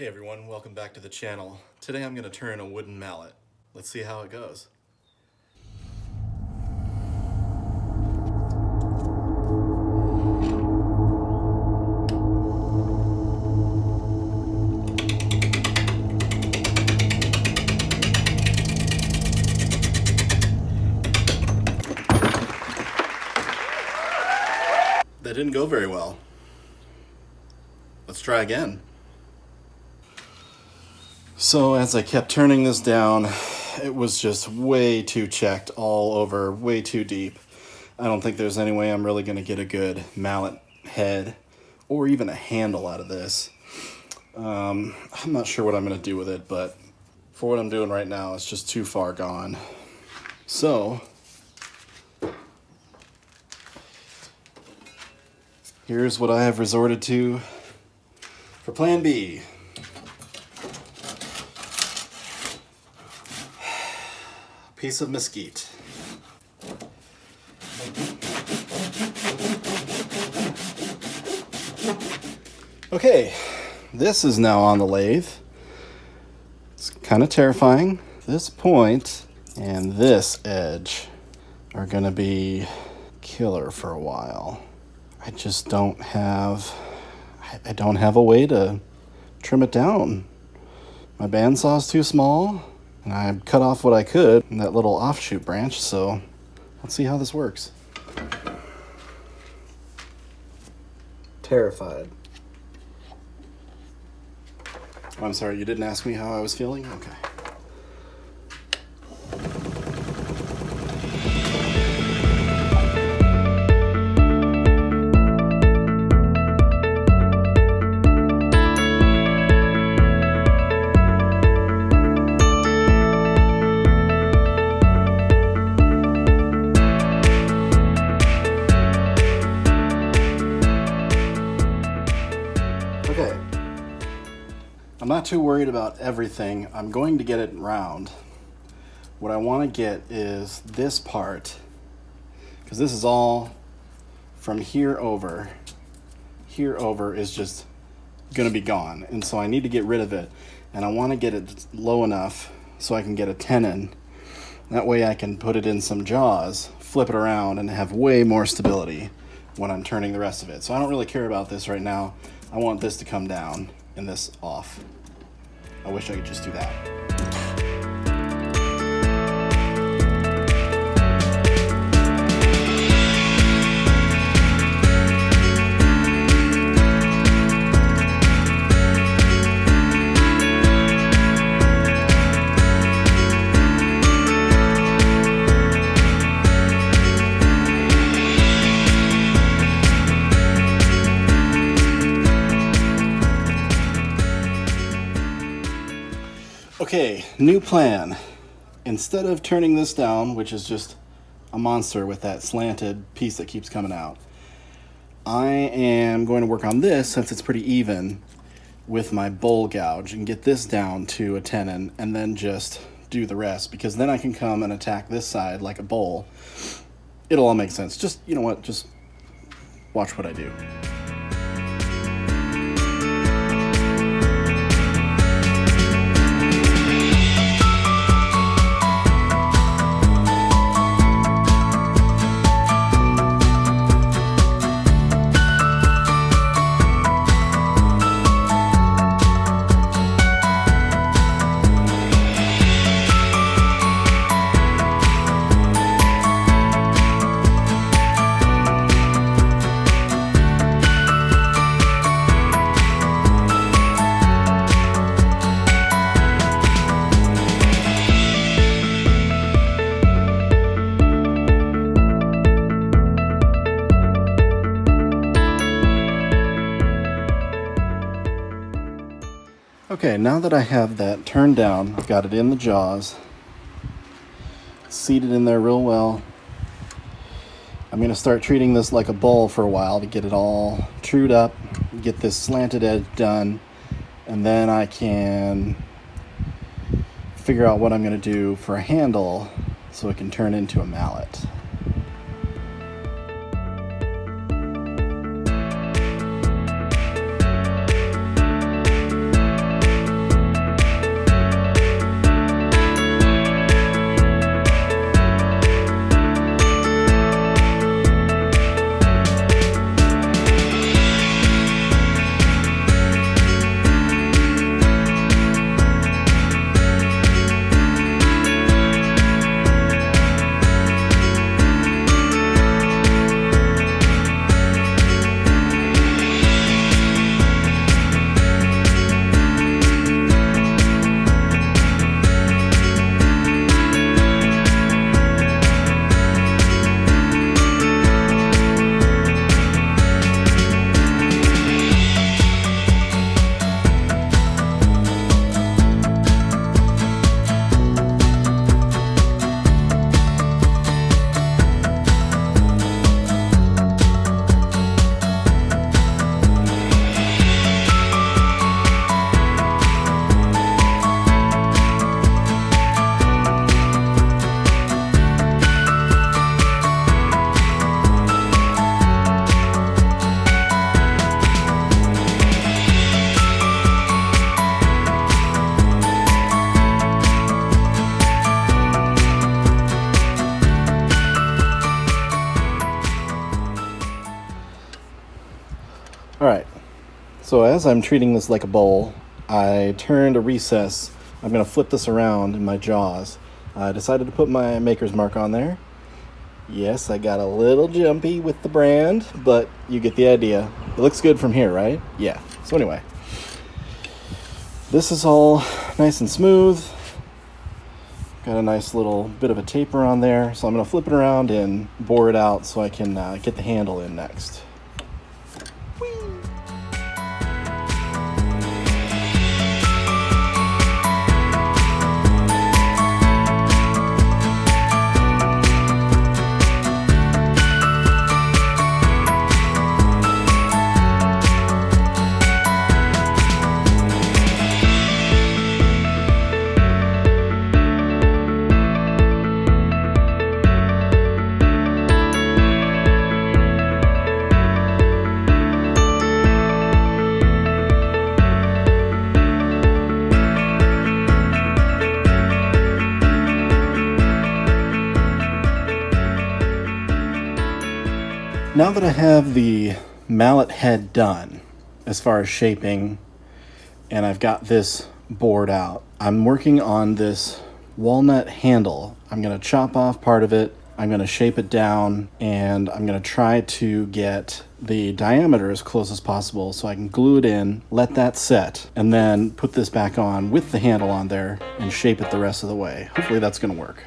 Hey everyone, welcome back to the channel. Today I'm going to turn a wooden mallet. Let's see how it goes. That didn't go very well. Let's try again. So as I kept turning this down, it was just way too checked all over, way too deep. I don't think there's any way I'm really going to get a good mallet head or even a handle out of this. I'm not sure what I'm going to do with it, but for what I'm doing right now, it's just too far gone. So here's what I have resorted to for plan B. Piece of mesquite. Okay, this is now on the lathe. It's kind of terrifying. This point and this edge are gonna be killer for a while. I just don't have a way to trim it down. My bandsaw's too small. And I cut off what I could in that little offshoot branch, so let's see how this works. Terrified. Oh, I'm sorry, you didn't ask me how I was feeling? Okay. Okay, I'm not too worried about everything. I'm going to get it round. What I want to get is this part, because this is all from here over. Here over is just going to be gone, and so I need to get rid of it. And I want to get it low enough so I can get a tenon. That way I can put it in some jaws, flip it around, and have way more stability when I'm turning the rest of it. So I don't really care about this right now. I want this to come down and this off. I wish I could just do that. Okay, new plan. Instead of turning this down, which is just a monster with that slanted piece that keeps coming out, I am going to work on this, since it's pretty even, with my bowl gouge and get this down to a tenon and then just do the rest, because then I can come and attack this side like a bowl. It'll all make sense. Just, you know what, just watch what I do. Okay, now that I have that turned down, I've got it in the jaws, seated in there real well. I'm going to start treating this like a bowl for a while to get it all trued up, get this slanted edge done, and then I can figure out what I'm going to do for a handle so it can turn into a mallet. All right, so as I'm treating this like a bowl, I turned a recess. I'm going to flip this around in my jaws. I decided to put my maker's mark on there. Yes, I got a little jumpy with the brand, but you get the idea. It looks good from here, right? Yeah. So anyway, this is all nice and smooth. Got a nice little bit of a taper on there. So I'm going to flip it around and bore it out so I can get the handle in next. Now that I have the mallet head done, as far as shaping, and I've got this bored out, I'm working on this walnut handle. I'm going to chop off part of it, I'm going to shape it down, and I'm going to try to get the diameter as close as possible so I can glue it in, let that set, and then put this back on with the handle on there and shape it the rest of the way. Hopefully that's going to work.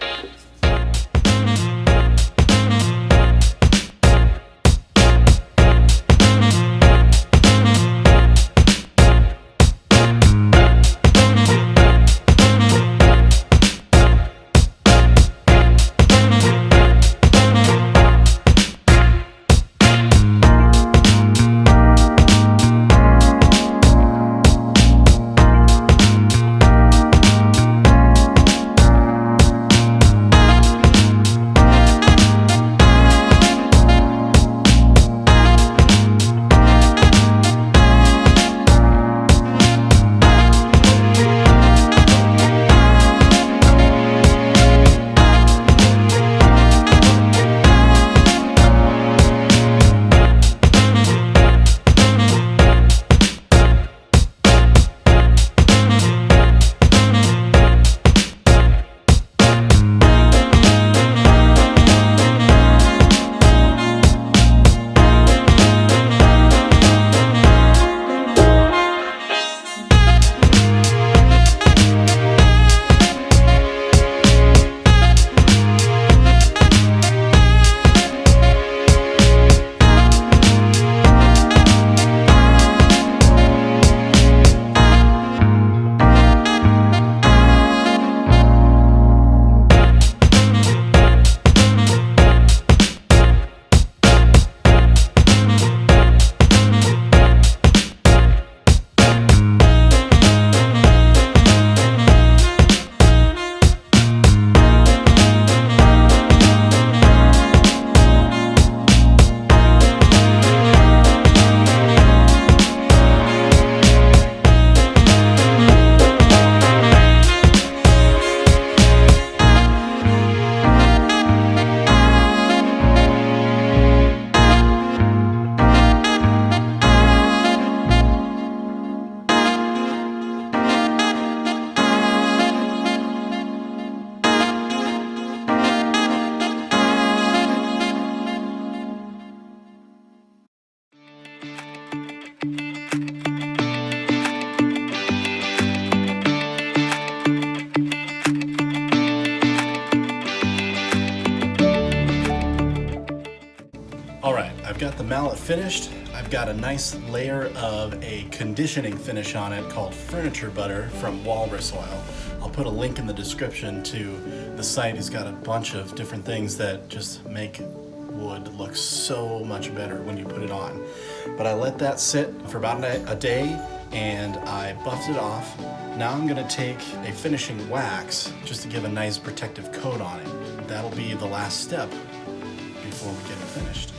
I've got the mallet finished. I've got a nice layer of a conditioning finish on it called furniture butter from Walrus Oil. I'll put a link in the description to the site. It's got a bunch of different things that just make wood look so much better when you put it on. But I let that sit for about a day and I buffed it off. Now I'm gonna take a finishing wax just to give a nice protective coat on it. That'll be the last step before we get it finished.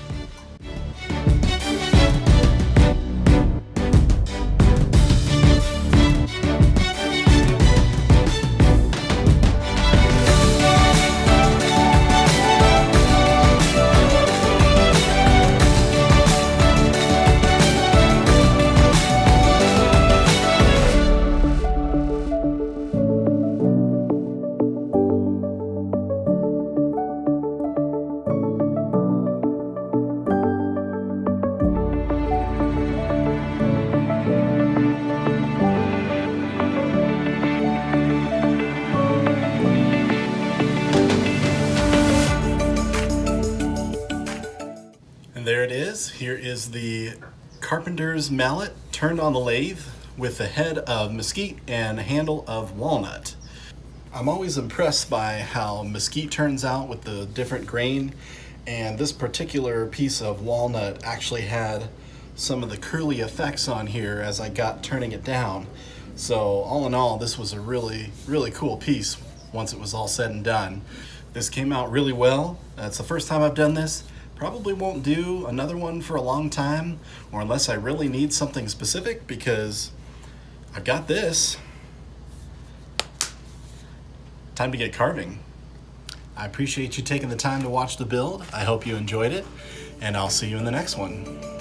it is. Here is the carpenter's mallet turned on the lathe with the head of mesquite and a handle of walnut. I'm always impressed by how mesquite turns out with the different grain, and this particular piece of walnut actually had some of the curly effects on here as I got turning it down. So all in all, this was a really cool piece once it was all said and done. This came out really well. It's the first time I've done this. Probably won't do another one for a long time, or unless I really need something specific, because I've got this. Time to get carving. I appreciate you taking the time to watch the build. I hope you enjoyed it, and I'll see you in the next one.